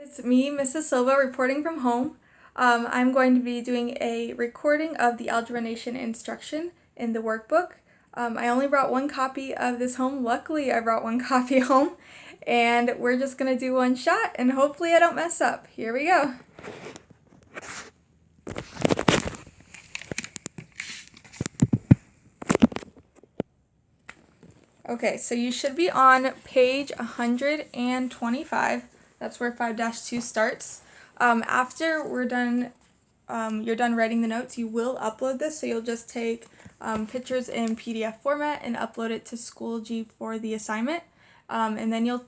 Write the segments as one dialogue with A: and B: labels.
A: It's me, Mrs. Silva, reporting from home. I'm going to be doing a recording of the Algebra Nation instruction in the workbook. I only brought one copy of this home. Luckily, I brought one copy home, and we're just going to do one shot, and hopefully I don't mess up. Here we go. Okay, so you should be on page 125. That's where 5-2 starts. After we're done, you're done writing the notes, you will upload this. So you'll just take pictures in PDF format and upload it to Schoology for the assignment. And then you'll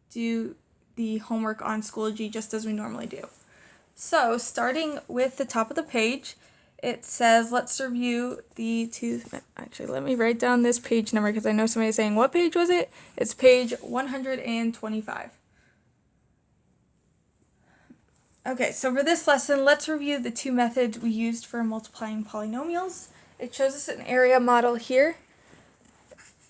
A: do the homework on Schoology just as we normally do. So starting with the top of the page, it says, let's review the two, actually, let me write down this page number because I know somebody's saying, what page was it? It's page 125. Okay, so for this lesson, let's review the two methods we used for multiplying polynomials. It shows us an area model here.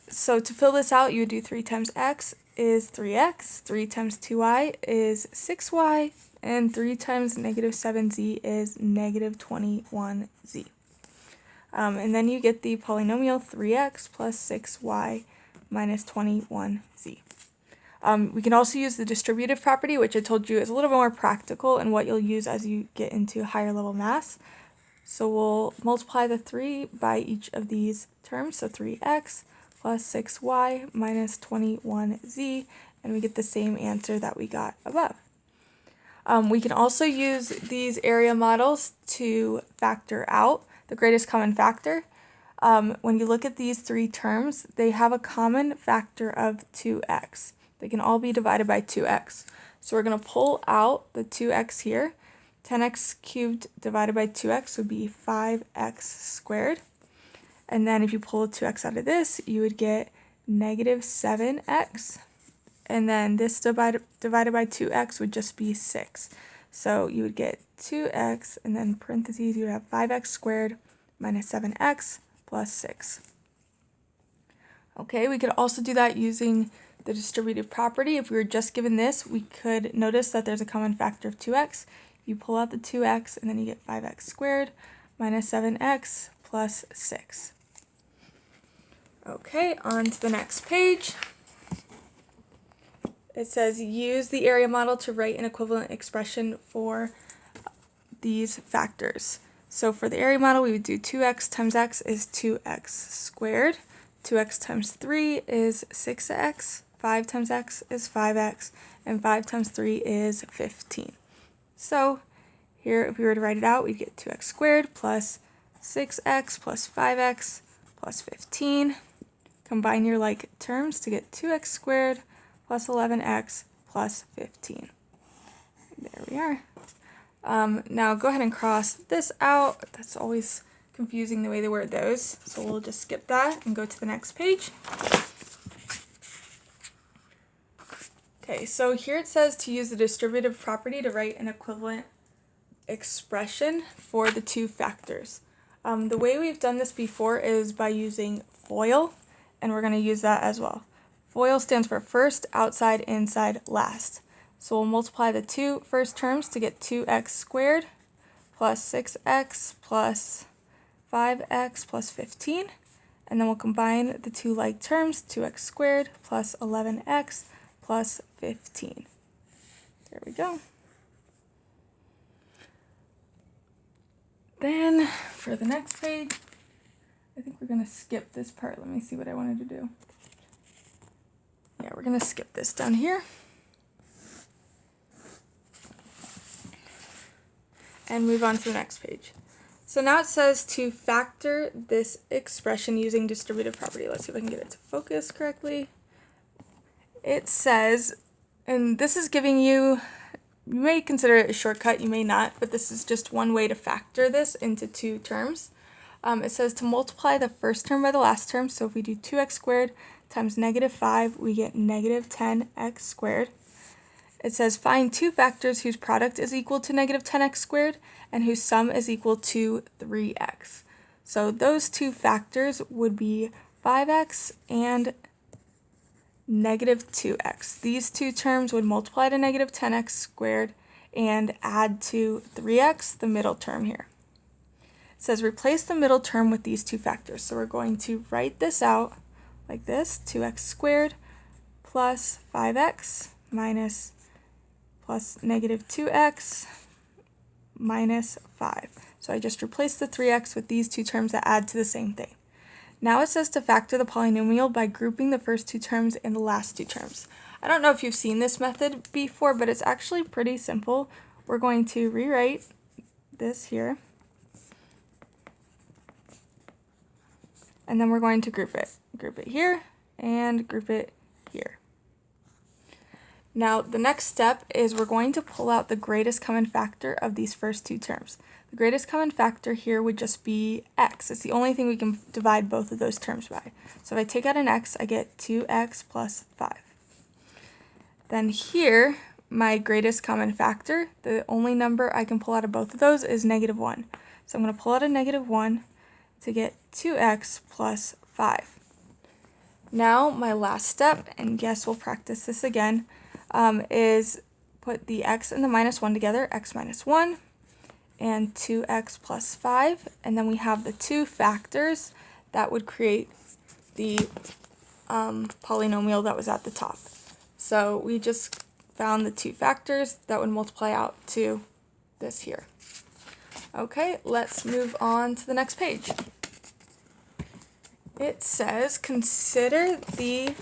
A: So to fill this out, you would do 3 times x is 3x, 3 times 2y is 6y, and 3 times negative 7z is negative 21z. And then you get the polynomial 3x plus 6y minus 21z. We can also use the distributive property, which I told you is a little bit more practical and what you'll use as you get into higher level math. So we'll multiply the 3 by each of these terms, so 3x plus 6y minus 21z, and we get the same answer that we got above. We can also use these area models to factor out the greatest common factor. When you look at these three terms, they have a common factor of 2x. They can all be divided by 2x. So we're going to pull out the 2x here. 10x cubed divided by 2x would be 5x squared. And then if you pull 2x out of this, you would get negative 7x. And then this divided by 2x would just be 6. So you would get 2x, and then parentheses, you would have 5x squared minus 7x plus 6. Okay, we could also do that using the distributive property. If we were just given this, we could notice that there's a common factor of 2x. You pull out the 2x, and then you get 5x squared minus 7x plus 6. Okay, on to the next page. It says use the area model to write an equivalent expression for these factors. So for the area model, we would do 2x times x is 2x squared. 2x times 3 is 6x. 5 times x is 5x. And 5 times 3 is 15. So here, if we were to write it out, we'd get 2x squared plus 6x plus 5x plus 15. Combine your like terms to get 2x squared plus 11x plus 15. There we are. Now go ahead and cross this out. That's always confusing the way they word those. So we'll just skip that and go to the next page. Okay, so here it says to use the distributive property to write an equivalent expression for the two factors. The way we've done this before is by using FOIL, and we're going to use that as well. FOIL stands for first, outside, inside, last. So we'll multiply the two first terms to get 2x squared plus 6x plus 5x plus 15. And then we'll combine the two like terms, 2x squared plus 11x plus 15. There we go. Then for the next page, I think we're going to skip this part. Let me see what I wanted to do. Yeah, we're going to skip this down here. And move on to the next page. So now it says to factor this expression using distributive property. Let's see if I can get it to focus correctly. It says, and this is giving you may consider it a shortcut, you may not, but this is just one way to factor this into two terms. It says to multiply the first term by the last term. So if we do 2x squared times negative 5, we get negative 10x squared. It says find two factors whose product is equal to negative 10x squared and whose sum is equal to 3x. So those two factors would be 5x and negative 2x. These two terms would multiply to negative 10x squared and add to 3x, the middle term here. It says replace the middle term with these two factors. So we're going to write this out like this, 2x squared plus 5x minus plus negative 2x minus 5. So I just replaced the 3x with these two terms that add to the same thing. Now it says to factor the polynomial by grouping the first two terms and the last two terms. I don't know if you've seen this method before, but it's actually pretty simple. We're going to rewrite this here, and then we're going to group it. Group it here, and group it here. Now the next step is we're going to pull out the greatest common factor of these first two terms. The greatest common factor here would just be x. It's the only thing we can divide both of those terms by. So if I take out an x, I get 2x plus 5. Then here, my greatest common factor, the only number I can pull out of both of those is negative 1. So I'm going to pull out a negative 1 to get 2x plus 5. Now my last step, and yes, we'll practice this again, is put the x and the minus 1 together, x minus 1, and 2x plus 5, and then we have the two factors that would create the polynomial that was at the top. So we just found the two factors that would multiply out to this here. Okay, let's move on to the next page. It says consider the,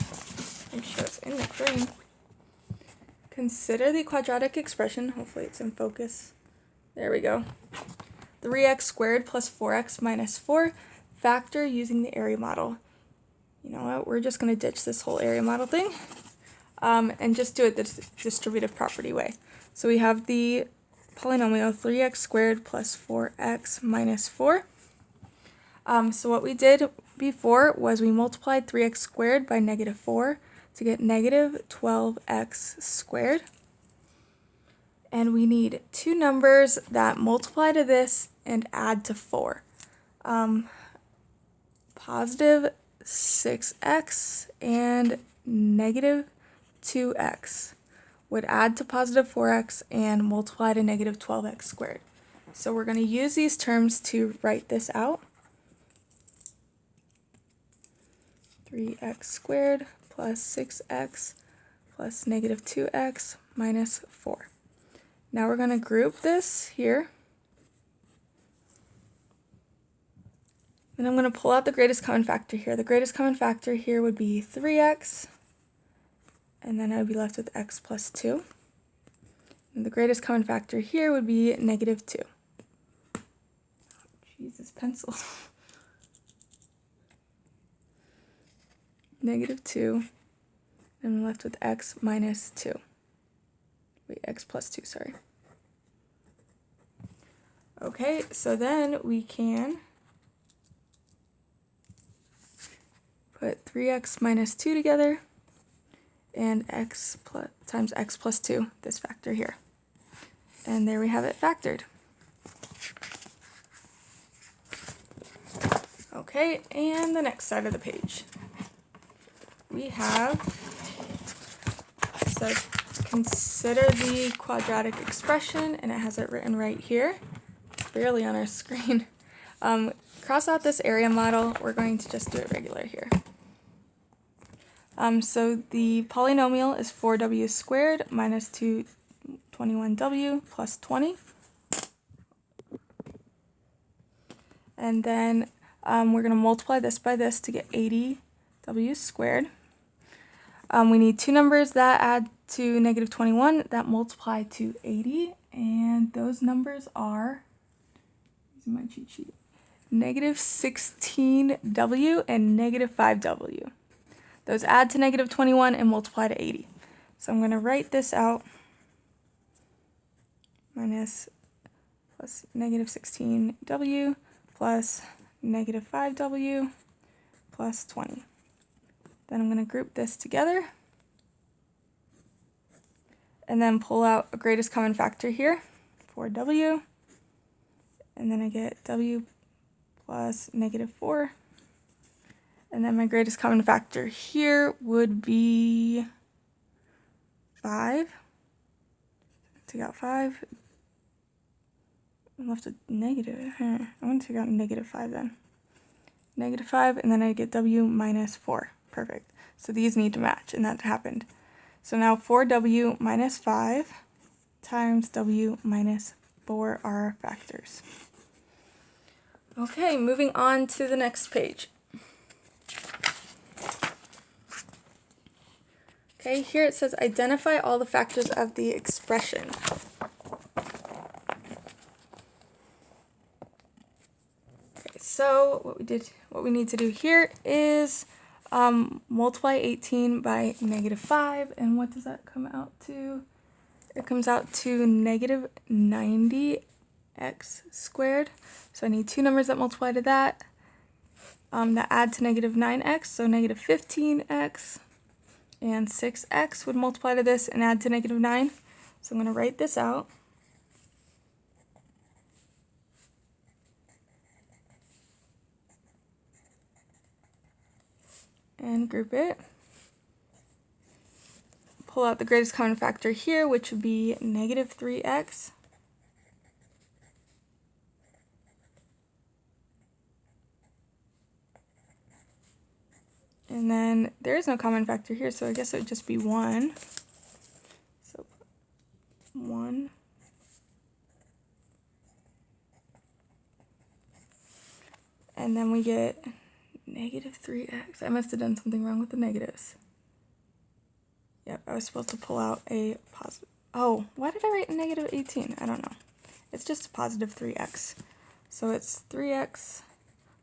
A: make sure it's in the green. Consider the quadratic expression, hopefully it's in focus. There we go. 3x squared plus 4x minus 4, factor using the area model. You know what, we're just going to ditch this whole area model thing and just do it the distributive property way. So we have the polynomial 3x squared plus 4x minus 4. So what we did before was we multiplied 3x squared by negative 4 to get negative 12x squared. And we need two numbers that multiply to this and add to 4. Positive 6x and negative 2x would add to positive 4x and multiply to negative 12x squared. So we're going to use these terms to write this out. 3x squared plus 6x plus negative 2x minus 4. Now we're going to group this here. And I'm going to pull out the greatest common factor here. The greatest common factor here would be 3x, and then I would be left with x plus 2. And the greatest common factor here would be negative 2. Jesus, pencil. Negative 2, and I'm left with x minus 2. Wait, x plus 2, sorry. Okay, so then we can put 3x minus 2 together and x plus, times x plus 2, this factor here. And there we have it factored. Okay, and the next side of the page. We have, so consider the quadratic expression, and it has it written right here. It's barely on our screen. Cross out this area model. We're going to just do it regular here. So the polynomial is 4w squared minus 221w plus 20. And then we're going to multiply this by this to get 80w squared. We need two numbers that add to negative 21 that multiply to 80, and those numbers are, using my cheat sheet, negative 16w and negative 5w. Those add to negative 21 and multiply to 80. So I'm going to write this out, minus plus negative 16w plus negative 5w plus 20. Then I'm going to group this together and then pull out a greatest common factor here for w, and then I get w plus negative 4, And then my greatest common factor here would be 5. Take out 5. I'm left with negative. I'm going to take out negative 5 then. Negative 5, and then I get w minus 4. Perfect. So these need to match, and that happened. So now 4w minus 5 times w minus 4 are our factors. Okay, moving on to the next page. Okay, here it says identify all the factors of the expression. Okay, so what we need to do here is multiply 18 by negative 5, and what does that come out to? It comes out to negative 90x squared. So I need two numbers that multiply to that add to negative 9x, so negative 15x, and 6x would multiply to this and add to negative 9. So I'm going to write this out. And group it. Pull out the greatest common factor here, which would be negative 3x. And then there is no common factor here, so I guess it would just be 1. So 1. And then we get negative 3x. I must have done something wrong with the negatives. Yep, I was supposed to pull out a positive. Oh, why did I write negative 18? I don't know. It's just a positive 3x. So it's 3x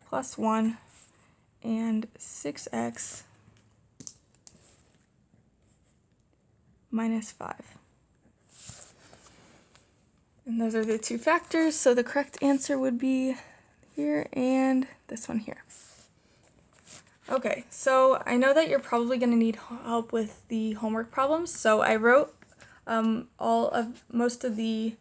A: plus 1 and 6x minus 5. And those are the two factors, so the correct answer would be here and this one here. Okay, so I know that you're probably going to need help with the homework problems, so I wrote most of the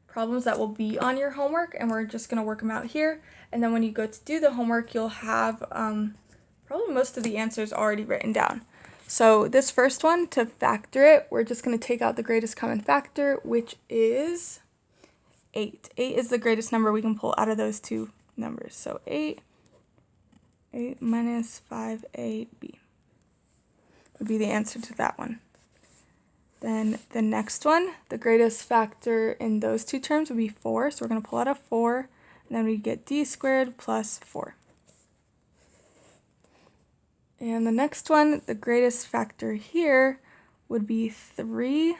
A: problems that will be on your homework, and we're just going to work them out here. And then when you go to do the homework, you'll have probably most of the answers already written down. So this first one, to factor it, we're just going to take out the greatest common factor, which is 8. 8 is the greatest number we can pull out of those two numbers. So 8 minus 5ab would be the answer to that one. Then the next one, the greatest factor in those two terms would be 4. So we're going to pull out a 4, and then we get d squared plus 4. And the next one, the greatest factor here would be 3rt.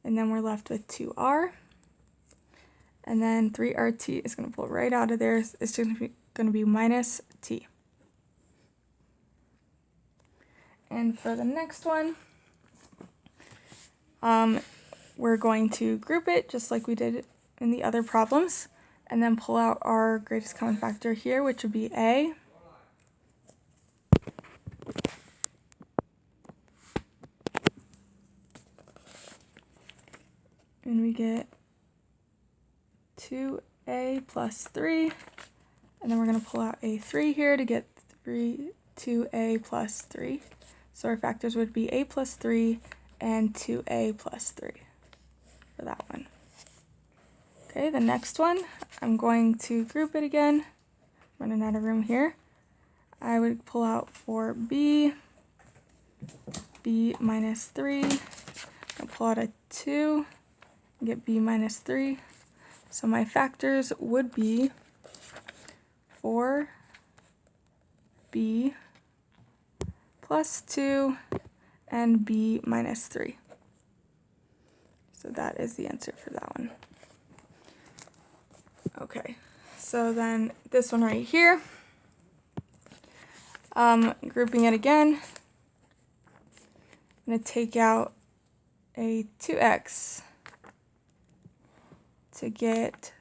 A: And then we're left with 2r. And then 3rt is going to pull right out of there. It's just going to be minus t. And for the next one, we're going to group it just like we did in the other problems, and then pull out our greatest common factor here, which would be a. And we get 2a plus 3, and then we're going to pull out a 3 here to get 2a plus 3. So our factors would be a plus 3 and 2a plus 3 for that one. Okay, the next one, I'm going to group it again. I'm running out of room here. I would pull out for b minus 3. I'll pull out a 2 and get b minus 3. So my factors would be 4b plus 2 and b minus 3. So that is the answer for that one. Okay, so then this one right here, grouping it again, I'm going to take out a 2x to get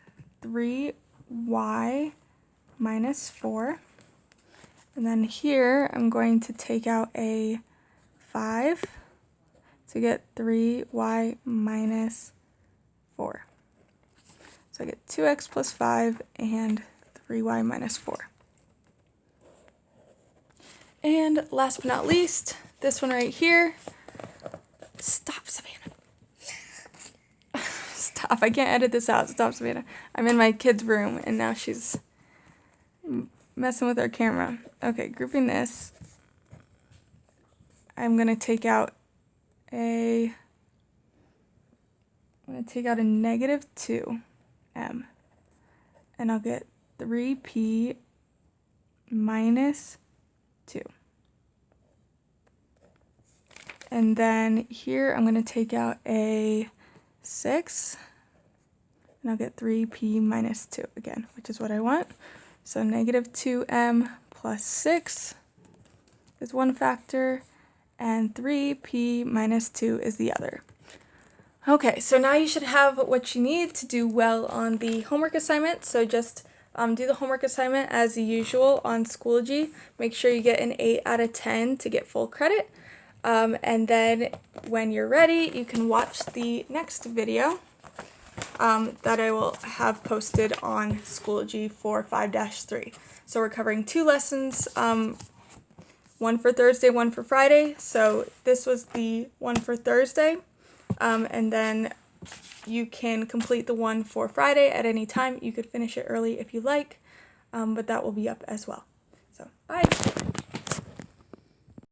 A: 3y minus 4. And then here, I'm going to take out a 5 to get 3y minus 4. So I get 2x plus 5 and 3y minus 4. And last but not least, this one right here. Stop, Savannah. Stop, I can't edit this out. Stop, Savannah. I'm in my kid's room, and now she's messing with our camera. Okay, grouping this. I'm going to take out a negative 2m. And I'll get 3p minus 2. And then here I'm going to take out a 6. And I'll get 3p minus 2 again, which is what I want. So negative 2m plus 6 is one factor, and 3p minus 2 is the other. Okay, so now you should have what you need to do well on the homework assignment. So just do the homework assignment as usual on Schoology. Make sure you get an 8 out of 10 to get full credit. And then when you're ready, you can watch the next video that I will have posted on Schoology for 5-3. So we're covering 2 lessons, one for Thursday, one for Friday. So this was the one for Thursday, and then you can complete the one for Friday at any time. You could finish it early if you like, but that will be up as well. So bye.